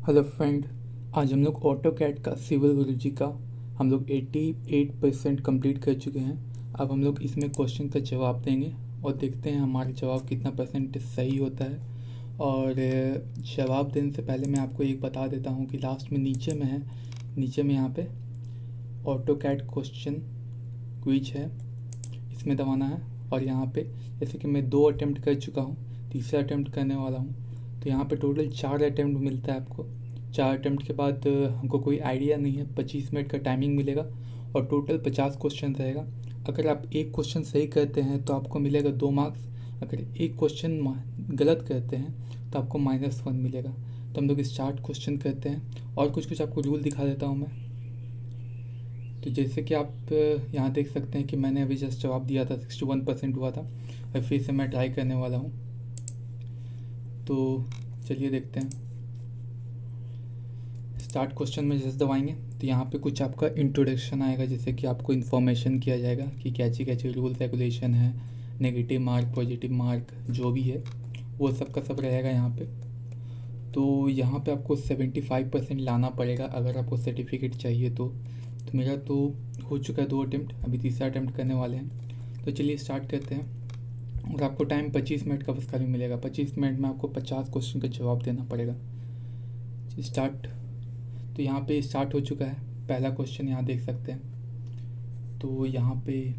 Hello friend. आज हम लोग ऑटो कैड का सिविल गुरुजी का हम लोग 88% कंप्लीट कर चुके हैं। अब हम लोग इसमें क्वेश्चन का जवाब देंगे और देखते हैं हमारा जवाब कितना परसेंट सही होता है। और जवाब देने से पहले मैं आपको एक बता देता हूँ कि लास्ट में नीचे में है, नीचे में यहाँ पे ऑटो कैड क्वेश्चन क्विज है, इसमें दबाना है। और यहाँ पे जैसे कि मैं 2 अटैम्प्ट कर चुका हूँ, तीसरा अटैम्प्ट करने वाला हूँ, तो यहाँ पे टोटल 4 अटैम्प्ट मिलता है आपको। 4 अटैम्प्ट के बाद हमको कोई आइडिया नहीं है, 25 मिनट का टाइमिंग मिलेगा और टोटल 50 क्वेश्चन रहेगा। अगर आप एक क्वेश्चन सही करते हैं तो आपको मिलेगा 2 मार्क्स, अगर एक क्वेश्चन गलत करते हैं तो आपको -1 मिलेगा। तो हम लोग स्टार्ट क्वेश्चन करते हैं और कुछ कुछ आपको रूल दिखा देता हूँ मैं। तो जैसे कि आप यहाँ देख सकते हैं कि मैंने अभी जस्ट जवाब दिया था, 61% हुआ था और फिर से मैं ट्राई करने वाला हूँ। तो चलिए देखते हैं। स्टार्ट क्वेश्चन में जैसे दबाएंगे तो यहाँ पे कुछ आपका इंट्रोडक्शन आएगा, जैसे कि आपको इन्फॉर्मेशन किया जाएगा कि कैची कैची रूल रेगुलेशन है, नेगेटिव मार्क पॉजिटिव मार्क जो भी है वो सब का सब रहेगा यहाँ पे। तो यहाँ पे आपको 75% लाना पड़ेगा अगर आपको सर्टिफिकेट चाहिए तो मेरा तो हो चुका है 2 अटैम्प्ट, अभी तीसरा अटैम्प्ट करने वाले हैं। तो चलिए स्टार्ट करते हैं। और आपको टाइम 25 मिनट का बस खाली मिलेगा। 25 मिनट में आपको 50 क्वेश्चन का जवाब देना पड़ेगा। स्टार्ट। तो यहाँ पे स्टार्ट हो चुका है, पहला क्वेश्चन यहाँ देख सकते हैं। तो यहाँ पे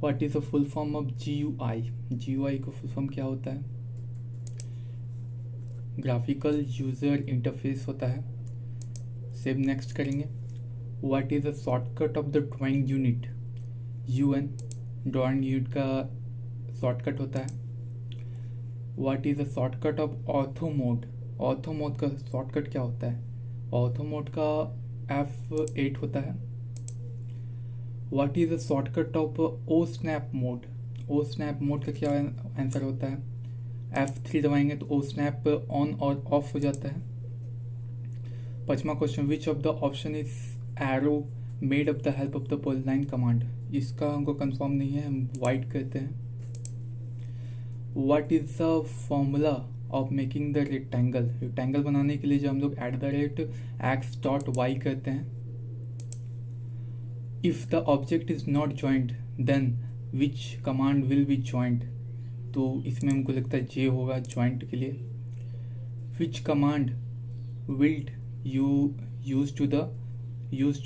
what is the full form of GUI? GUI का फुल फॉर्म क्या होता है? ग्राफिकल यूज़र इंटरफेस होता है। सेव नेक्स्ट करेंगे। What is the shortcut of the drawing unit? UN drawing unit का शॉर्टकट होता है। What is the shortcut of ortho mode? Ortho mode का शॉर्टकट क्या होता है? ऑर्थो मोड का F8 होता है। What is the shortcut of O snap mode? O snap mode का क्या आंसर होता है? F3 दबाएंगे तो ओ स्नैप ऑन और ऑफ हो जाता है। 5वां question, which of the option is arrow made of the help of the polyline command? इसका हमको कंफर्म नहीं है, हम वाइट कहते हैं। What is the formula of making the rectangle? Rectangle बनाने के लिए जो हम लोग @x.y करते हैं। If the object is not joint then which command will be joint? तो इसमें हमको लगता है J होगा ज्वाइंट के लिए। Which command will you use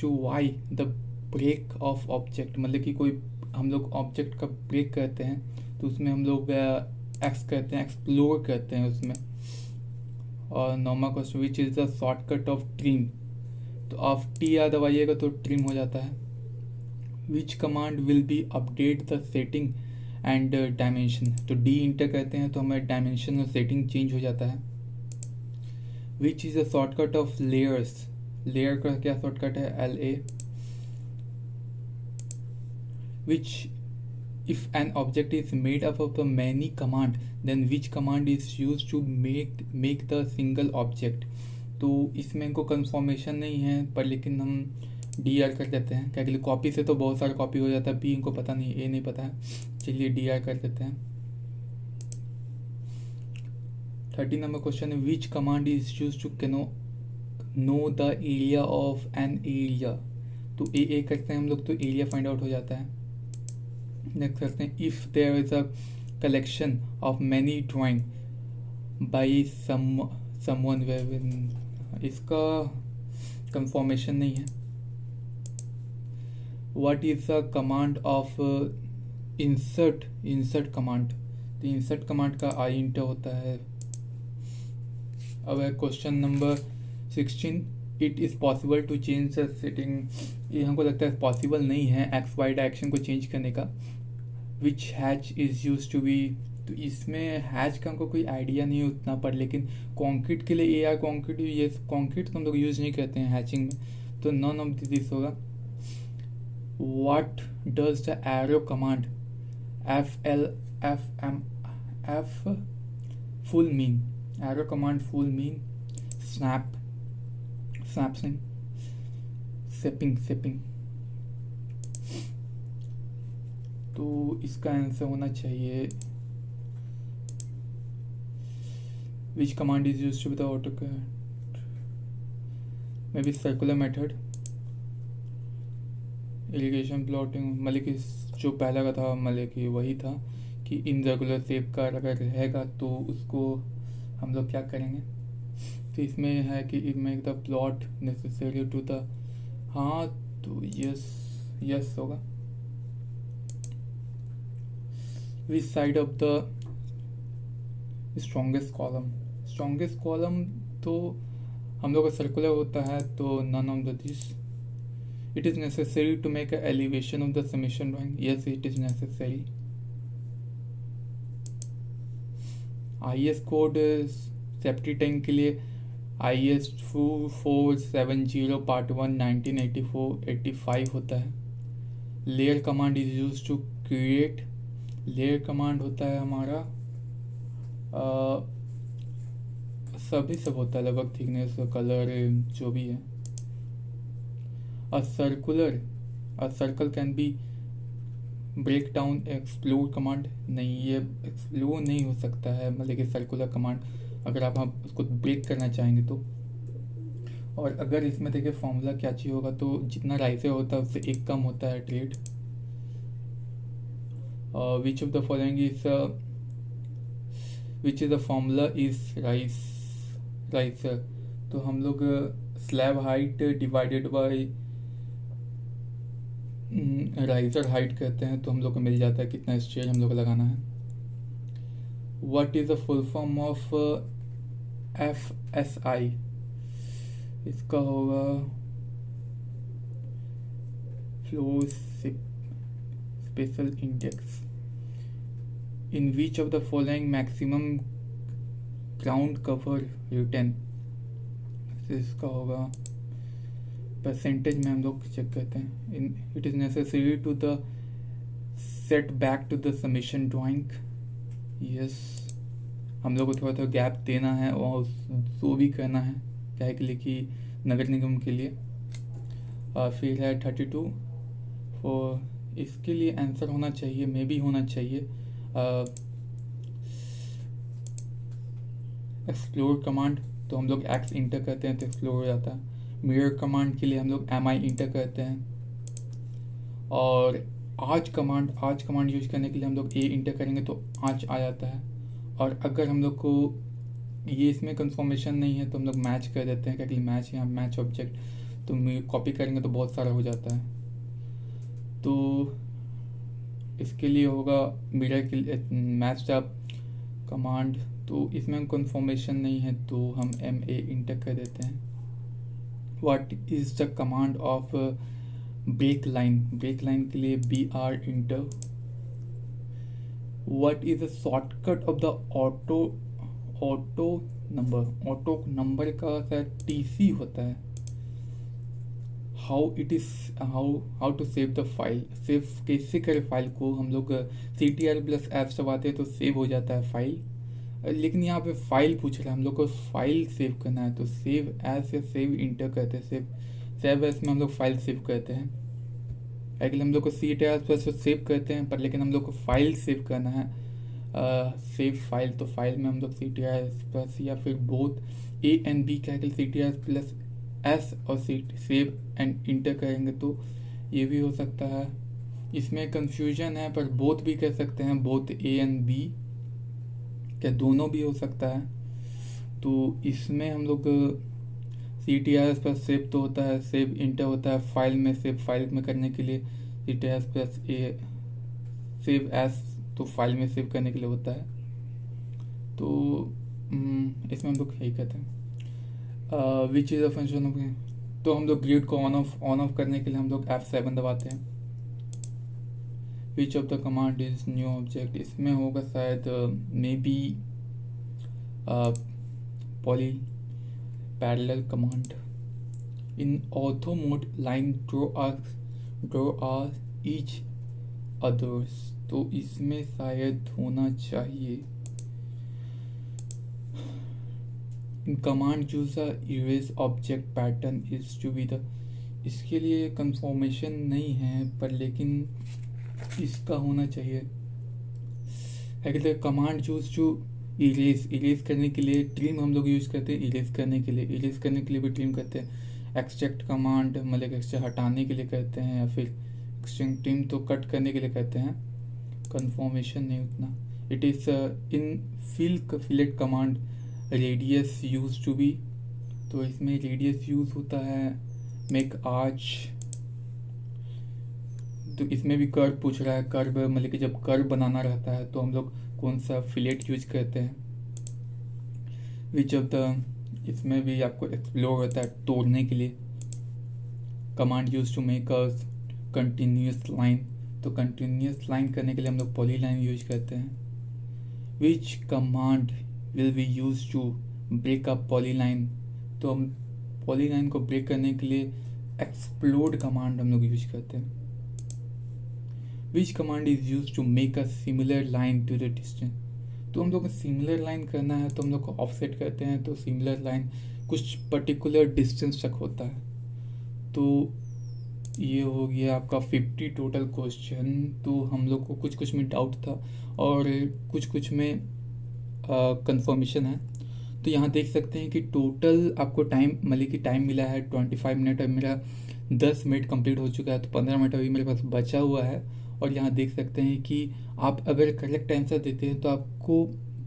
to why the break of object? मतलब कि कोई हम लोग ऑब्जेक्ट का ब्रेक करते हैं तो उसमें हम लोग एक्स करते हैं, एक्सप्लोर करते हैं उसमें। और 9वां question, which is the shortcut of trim? तो ऑफ टी या दबाइएगा तो ट्रिम हो जाता है। Which command will be update the setting and dimension? तो डी इंटर करते हैं तो हमारे डायमेंशन और सेटिंग चेंज हो जाता है। विच is the shortcut of layers? Layer का क्या शॉर्टकट है? LA। Which if an object is made up of the many command then which command is used to make the single object? तो इसमें इनको confirmation नहीं है पर लेकिन हम DR कर देते हैं, क्या कि कॉपी से तो बहुत सारा कॉपी हो जाता है। B इनको पता नहीं, A नहीं पता है, चलिए DR कर देते हैं। 13 नंबर क्वेश्चन है, which command is use to know the area of an area? तो A करते हैं हम लोग तो एरिया फाइंड आउट हो जाता है। नेक्स्ट करते हैं, if there is a collection of many drawing by someone where? इसका कंफर्मेशन नहीं है। What is the command of insert command? तो इंसर्ट कमांड का आई इंटर होता है। अब है question number 16, it is possible to change the setting? ये हमको लगता है पॉसिबल नहीं है XY डायरेक्शन को चेंज करने का। Which hatch is use to be? तो इसमें हैच का हमको कोई आइडिया नहीं है उतना पर, लेकिन कॉन्क्रीट के लिए AR कॉन्क्रीट, ये कॉन्क्रीट तो हम लोग यूज़ नहीं करते हैं हैचिंग में, तो नॉन ऑफ दिस होगा। What does the arrow command F full mean? Arrow command full mean snapping, सेपिंग। तो इसका आंसर होना चाहिए which command is use to with AutoCAD, may be circular method, irrigation plotting, मतलब कि जो पहला का था मतलब कि वही था कि इनरेगुलर शेप का अगर रहेगा तो उसको हम लोग क्या करेंगे। तो इसमें है कि it make the plot necessary to the, हाँ तो यस यस होगा। Which side of the strongest column, strongest column तो हम लोग का सर्कुलर होता है, तो none of the this. It is necessary to make an elevation of the submission drawing. Yes, it is necessary. IS code safety tank के लिए IS 2470 part 1 1984-85 होता है। Layer command is use to create, layer command होता है हमारा सभी सब होता है लगभग, थिकनेस कलर जो भी है। A circle can be break down explode command, नहीं ये एक्सप्लोर नहीं हो सकता है, मतलब कि सर्कुलर कमांड अगर आप उसको ब्रेक करना चाहेंगे तो। और अगर इसमें देखिए फॉर्मूला क्या चाहिए होगा, तो जितना राइजर होता है उससे एक कम होता है trade. Which of the following is which is the formula is riser, तो हम लोग slab height divided by riser height कहते हैं, तो हम लोग को मिल जाता है कितना स्टेज हम लोग को लगाना है। What is the full form of FSI, इसका होगा flow special index. In which of the following maximum ground cover return, इसका होगा परसेंटेज में हम लोग चेक करते हैं। It is necessary to the set back to the submission drawing, yes हम लोग को थोड़ा थोड़ा गैप देना है और जो भी करना है क्या है के लिए कि नगर निगम के लिए। फिर है 32 और इसके लिए आंसर होना चाहिए, मे बी होना चाहिए एक्सप्लोर कमांड, तो हम लोग एक्स इंटर करते हैं तो एक्सप्लोर हो जाता है। मिरर कमांड के लिए हम लोग MI इंटर करते हैं, और आज कमांड यूज करने के लिए हम लोग A इंटर करेंगे तो आज आ जाता है। और अगर हम लोग को ये इसमें कंफर्मेशन नहीं है तो हम लोग मैच कर देते हैं, क्योंकि मैच यहाँ मैच ऑब्जेक्ट तो कॉपी करेंगे तो बहुत सारा हो जाता है। तो इसके लिए होगा मिरर के लिए मैच अप कमांड, तो इसमें कंफर्मेशन नहीं है तो हम MA इंटर कर देते हैं। What is the command of break line, break line के लिए BR enter. What is the shortcut of the auto number का शायद TC होता है। How to save the file, save कैसे करें फाइल को, हम लोग CTRL+F दबाते हैं तो सेव हो जाता है फाइल, लेकिन यहाँ पे फाइल पूछ रहा है हम लोग को फाइल सेव करना है, तो सेव एज या सेव इंटर करते हैं। सेव एज में हम लोग फाइल सेव करते हैं, एक्चुअली हम लोग को CTRL+ सेव करते हैं पर लेकिन हम लोग को फाइल सेव करना है, सेव फाइल, तो फाइल में हम लोग CTRL+ या फिर बोथ A and B क्या CTRL+S और सेव एंड इंटर करेंगे तो ये भी हो सकता है। इसमें कंफ्यूजन है पर बोथ भी कर सकते हैं, बोथ A and B क्या दोनों भी हो सकता है। तो इसमें हम लोग CTRL+ सेव तो होता है, सेव इंटर होता है, फाइल में सेव फाइल में करने के लिए CTRL+A, सेव एस तो फाइल में सेव करने के लिए होता है। तो इसमें हम लोग यही कहते हैं। Which is a function of, तो हम लोग ग्रिड को ऑन ऑफ करने के लिए हम लोग F7 दबाते हैं। Which of the command is new object, इसमें होगा शायद may be poly parallel command. In ortho mode line draw are each others, तो इसमें शायद होना चाहिए in command use erase object pattern is to be the, इसके लिए कंफर्मेशन नहीं है पर लेकिन इसका होना चाहिए। कमांड यूज टू इरेज करने के लिए ट्रिम हम लोग यूज़ करते हैं, इरेज करने के लिए भी ट्रिम करते हैं। एक्सट्रैक्ट कमांड मतलब एक्सट्रा हटाने के लिए कहते हैं, या फिर एक्सट्रैक्ट ट्रिम तो कट करने के लिए कहते हैं, कन्फर्मेशन नहीं उतना। It is in fillet command radius use to be, तो इसमें रेडियस यूज़ होता है मेक आर्च। तो इसमें भी कर्व पूछ रहा है, कर्व मतलब कि जब कर्व बनाना रहता है तो हम लोग कौन सा फिलेट यूज करते हैं, विच ऑफ द, इसमें भी आपको एक्सप्लोर होता है तोड़ने के लिए। Command use to make a continuous line, तो कंटिन्यूस लाइन करने के लिए हम लोग पॉलीलाइन यूज करते हैं। Which command will be use to break up polyline, तो हम पॉलीलाइन को ब्रेक करने के लिए एक्सप्लोड कमांड हम लोग यूज करते हैं। Which command is use to make a similar line to the distance, तो हम लोग को सिमिलर लाइन करना है तो हम लोग को ऑफसेट करते हैं, तो सिमिलर लाइन कुछ पर्टिकुलर डिस्टेंस तक होता है। तो ये हो गया आपका 50 टोटल क्वेश्चन। तो हम लोग को कुछ कुछ में डाउट था और कुछ कुछ में कंफर्मेशन है। तो यहाँ देख सकते हैं कि टोटल आपको टाइम मतलब कि टाइम मिला है 25 मिनट, और मेरा 10 मिनट कंप्लीट हो चुका है, तो 15 मिनट अभी मेरे पास बचा हुआ है। और यहाँ देख सकते हैं कि आप अगर करेक्ट आंसर देते हैं तो आपको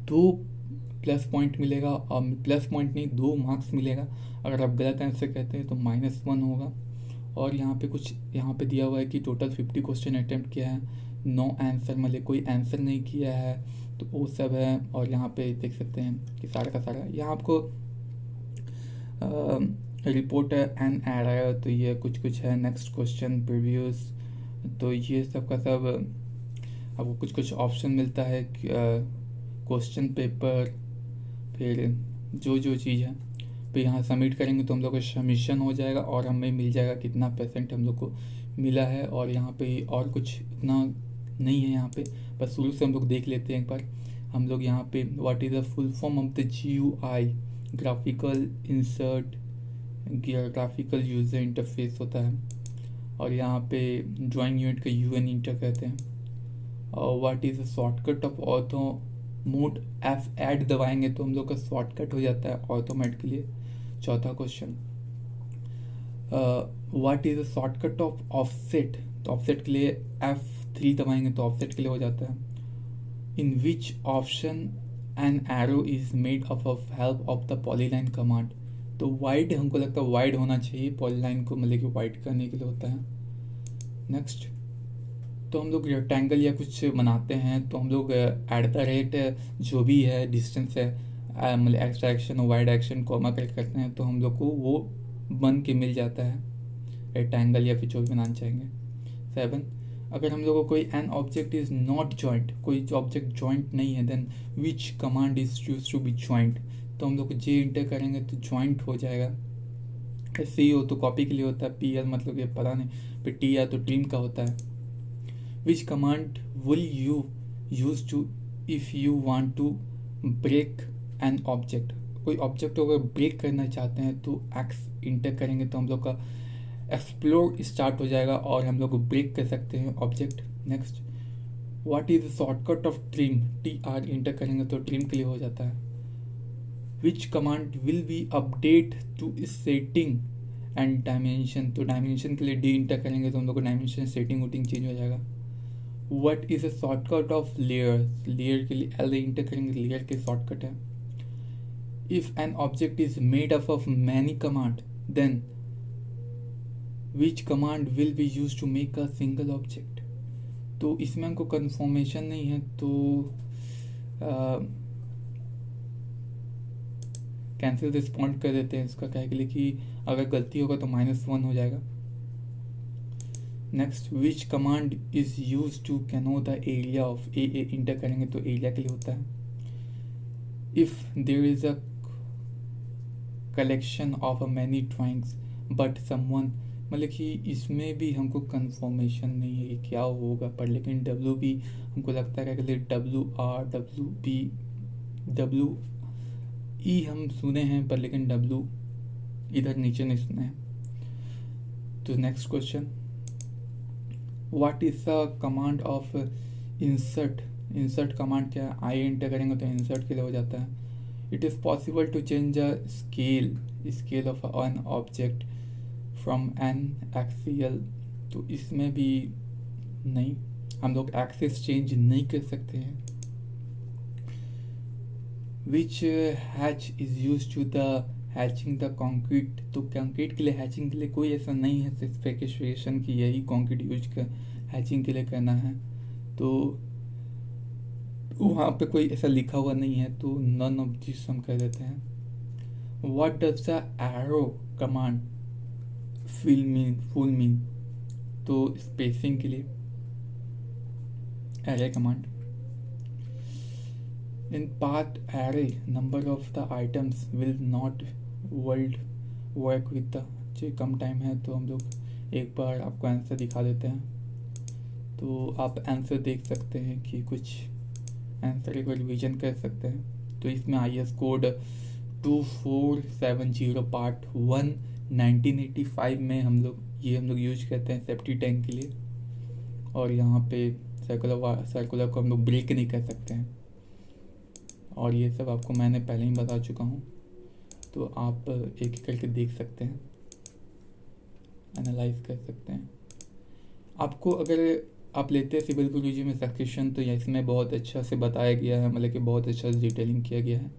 2 प्लस पॉइंट मिलेगा, और प्लस पॉइंट नहीं 2 मार्क्स मिलेगा। अगर आप गलत आंसर कहते हैं तो -1 होगा। और यहाँ पे कुछ यहाँ पे दिया हुआ है कि टोटल 50 क्वेश्चन अटैम्प्ट किया है, 9 आंसर मतलब कोई आंसर नहीं किया है, तो वो सब है। और यहाँ पे देख सकते हैं कि सारा का सारा यहाँ आपको रिपोर्ट एंड एरर, तो ये कुछ कुछ है। नेक्स्ट क्वेश्चन प्रीवियस, तो ये सब का सब आपको कुछ कुछ ऑप्शन मिलता है, क्वेश्चन पेपर, फिर जो जो चीज़ है। फिर यहाँ सबमिट करेंगे तो हम लोग का सबमिशन हो जाएगा और हमें मिल जाएगा कितना % हम लोग को मिला है। और यहाँ पे और कुछ इतना नहीं है, यहाँ पे बस शुरू से हम लोग देख लेते हैं एक बार। हम लोग यहाँ पे what is the full form of the GUI, graphical insert graphical user interface होता है। और यहाँ पे ड्राइंग यूनिट का UN इंटर कहते हैं। और what is the shortcut of ortho mode, F8 दबाएंगे तो हम लोग का शॉर्टकट हो जाता है ऑर्थोमेट के लिए। चौथा question, what is the shortcut of offset, तो ऑफसेट के लिए F3 दबाएंगे तो ऑफसेट के लिए हो जाता है। In which option an arrow is made up of help of the polyline command, तो वाइड हमको लगता है वाइड होना चाहिए, पॉलीलाइन को मतलब कि वाइड करने के लिए होता है। नेक्स्ट, तो हम लोग रेक्टेंगल या कुछ बनाते हैं तो हम लोग @ जो भी है डिस्टेंस है मतलब एक्स डायरेक्शन और वाई डायरेक्शन कॉमा करते हैं तो हम लोग को वो बन के मिल जाता है रेक्टेंगल या फिर जो भी बनाना चाहेंगे। 7, अगर हम लोग को कोई an object is not joint, कोई ऑब्जेक्ट जॉइंट नहीं है, then which command is use to be joint, तो हम लोग को जे इंटर करेंगे तो जॉइंट हो जाएगा। सी हो तो कॉपी के लिए होता है, PL मतलब ये पता नहीं, फिर टी या तो ट्रिम का होता है। Which command will you use to if you want to break an object, कोई ऑब्जेक्ट को अगर ब्रेक करना चाहते हैं तो एक्स इंटर करेंगे तो हम लोग का एक्सप्लोर स्टार्ट हो जाएगा और हम लोग ब्रेक कर सकते हैं object. Next, what is shortcut of trim, TR enter करेंगे तो ट्रिम के लिए हो जाता है। Which command will be update to setting and dimension, तो डायमेंशन के लिए D इंटर करेंगे तो हम लोग को डायमेंशन सेटिंग वोटिंग चेंज हो जाएगा। What is a shortcut of layer, layer के लिए L इंटर करेंगे, लेयर के शॉर्टकट है। If an object is made up of many command then which command will be use to make a single object, तो इसमें हमको confirmation नहीं है तो कैंसिल रिस्पॉन्ड कर देते हैं इसका क्या के लिए कि अगर गलती होगा तो -1 हो जाएगा। Next, which command is use to कैनो the area of A enter करेंगे तो एरिया के लिए होता है। If there is a collection of a many drawings but someone, मतलब कि इसमें भी हमको कंफर्मेशन नहीं है कि क्या होगा, पर लेकिन WB हमको लगता है कि WR WB WE हम सुने हैं, पर लेकिन W इधर नीचे नहीं सुने हैं। तो next question, what is the command of insert insert command क्या है, आई एंटर करेंगे तो इंसर्ट के लिए हो जाता है। It is possible to change a scale of an object from an axial, तो इसमें भी नहीं, हम लोग एक्सिस चेंज नहीं कर सकते हैं। Which hatch is use to the hatching the concrete, तो कंक्रीट के लिए हैचिंग के लिए कोई ऐसा नहीं है स्पेसिफिकेशन कि यही कॉन्क्रीट यूज कर हैचिंग के लिए करना है, तो वहाँ पे कोई ऐसा लिखा हुआ नहीं है, तो नन ऑफ दिस हम कह देते हैं। What does the arrow command full mean, तो स्पेसिंग के लिए array command. In path array number of the items will not work with the, जो कम टाइम है तो हम लोग एक बार आपको आंसर दिखा देते हैं, तो आप आंसर देख सकते हैं कि कुछ आंसर एक बार रिविजन कर सकते हैं। तो इसमें IS कोड 2470 पार्ट 1 1985 में हम लोग यूज करते हैं सेफ्टी टैंक के लिए, और यहाँ पे सर्कुलर को हम लोग ब्रेक नहीं कर सकते हैं, और ये सब आपको मैंने पहले ही बता चुका हूँ, तो आप एक एक करके देख सकते हैं, एनालाइज कर सकते हैं। आपको अगर आप लेते हैं सिविल गुरुजी में सब्सक्रिप्शन, तो इसमें बहुत अच्छा से बताया गया है, मतलब कि बहुत अच्छा से डिटेलिंग किया गया है,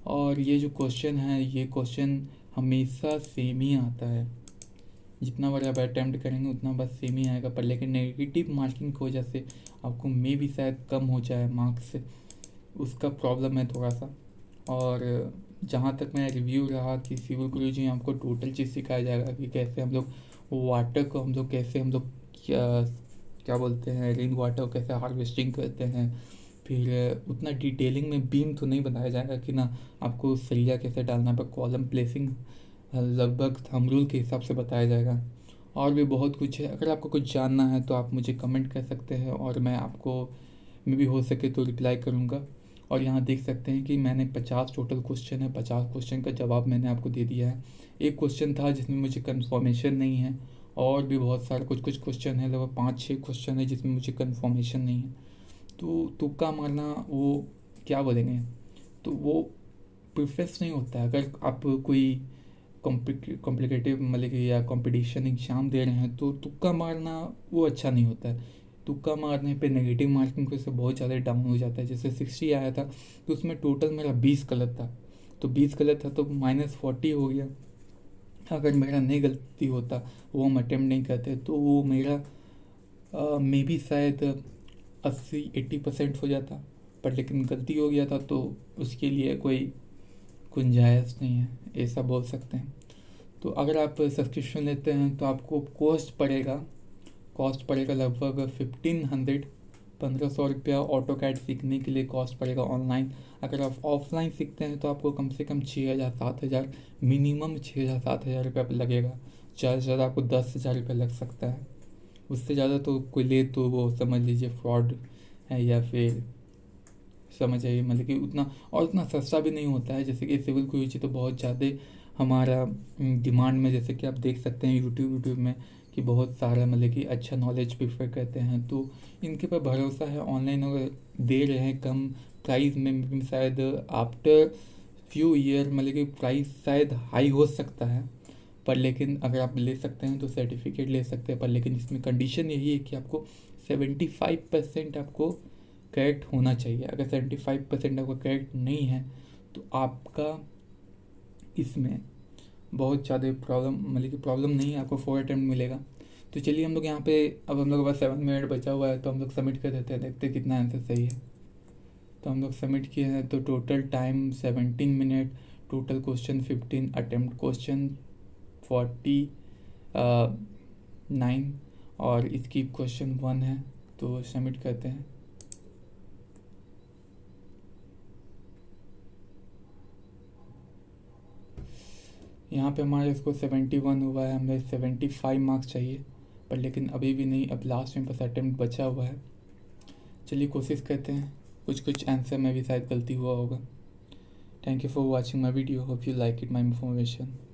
और ये जो क्वेश्चन है ये क्वेश्चन हमेशा सेम ही आता है, जितना बार आप अटैम्प्ट करेंगे उतना बस सेम ही आएगा, पर लेकिन नेगेटिव मार्किंग की वजह से आपको मे भी शायद कम हो जाए मार्क्स, उसका प्रॉब्लम है थोड़ा सा। और जहाँ तक मेरा रिव्यू रहा कि सिविल गुरुजी में आपको टोटल चीज़ सिखाया जाएगा कि कैसे हम लोग वाटर को कैसे हम लोग क्या बोलते हैं रेन वाटर को कैसे हार्वेस्टिंग करते हैं, फिर उतना डिटेलिंग में बीम तो नहीं बताया जाएगा कि ना आपको सरिया कैसे डालना, पर कॉलम प्लेसिंग लगभग थंब रूल के हिसाब से बताया जाएगा, और भी बहुत कुछ है। अगर आपको कुछ जानना है तो आप मुझे कमेंट कर सकते हैं, और मैं आपको मे भी हो सके तो रिप्लाई करूँगा। और यहाँ देख सकते हैं कि मैंने 50 टोटल क्वेश्चन है, 50 क्वेश्चन का जवाब मैंने आपको दे दिया है। एक क्वेश्चन था जिसमें मुझे कन्फर्मेशन नहीं है, और भी बहुत सारे कुछ क्वेश्चन है, लगभग 5-6 क्वेश्चन है जिसमें मुझे कन्फर्मेशन नहीं है, तो तुक्का मारना वो क्या बोलेंगे, तो वो प्रिफरेंस नहीं होता है। अगर आप कोई कॉम्प्लिकेटिव मतलब कि या कंपटीशन एग्जाम दे रहे हैं तो तुक्का मारना वो अच्छा नहीं होता है। तुक्का मारने पे नेगेटिव मार्किंग से बहुत ज़्यादा डाउन हो जाता है। जैसे 60 आया था तो उसमें टोटल मेरा 20 गलत था, तो 20 गलत था तो -40 हो गया। अगर मेरा नहीं गलती होता, वो हम अटेम्प्ट नहीं करते, तो वो मेरा मे बी शायद 80-80% हो जाता, पर लेकिन गलती हो गया था तो उसके लिए कोई गुंजाइश नहीं है, ऐसा बोल सकते हैं। तो अगर आप सब्सक्रिप्शन लेते हैं तो आपको कॉस्ट पड़ेगा लगभग 1500 रुपया ऑटो कैड सीखने के लिए कॉस्ट पड़ेगा ऑनलाइन। अगर आप ऑफलाइन सीखते हैं तो आपको कम से कम 6000-7000 मिनिमम 6000-7000 रुपया लगेगा, ज़्यादा से ज़्यादा आपको 10,000 रुपया लग सकता है। उससे ज़्यादा तो कोई ले तो वो समझ लीजिए फ्रॉड है, या फिर समझ आइए मतलब कि उतना सस्ता भी नहीं होता है। जैसे कि सिविल गुरुजी तो बहुत ज़्यादा हमारा डिमांड में, जैसे कि आप देख सकते हैं यूट्यूब में कि बहुत सारा मतलब कि अच्छा नॉलेज प्रीफर करते हैं, तो इनके पर भरोसा है। ऑनलाइन अगर दे रहे हैं कम प्राइस में, शायद आफ्टर फ्यू ईयर मतलब कि प्राइस शायद हाई हो सकता है, पर लेकिन अगर आप ले सकते हैं तो सर्टिफिकेट ले सकते हैं। पर लेकिन इसमें कंडीशन यही है कि आपको 75% आपको करेक्ट होना चाहिए। अगर 75% आपका करेक्ट नहीं है तो आपका इसमें बहुत ज़्यादा प्रॉब्लम, मतलब कि प्रॉब्लम नहीं है, आपको 4 अटैम्प्ट मिलेगा। तो चलिए हम लोग यहाँ पे, अब हम लोग के पास 7 मिनट बचा हुआ है तो हम लोग सबमिट कर देते हैं, देखते हैं कितना आंसर सही है। तो हम लोग सबमिट किए हैं, तो total time 17 minute, total question 15, attempt question 49, और इसकी क्वेश्चन 1 है, तो सबमिट करते हैं। यहाँ पे हमारे इसको 71 हुआ है, हमें 75 मार्क्स चाहिए, पर लेकिन अभी भी नहीं, अब लास्ट में बस अटेम्प्ट बचा हुआ है। चलिए कोशिश करते हैं, कुछ आंसर में भी शायद गलती हुआ होगा। Thank you for watching my video, hope you like it my information.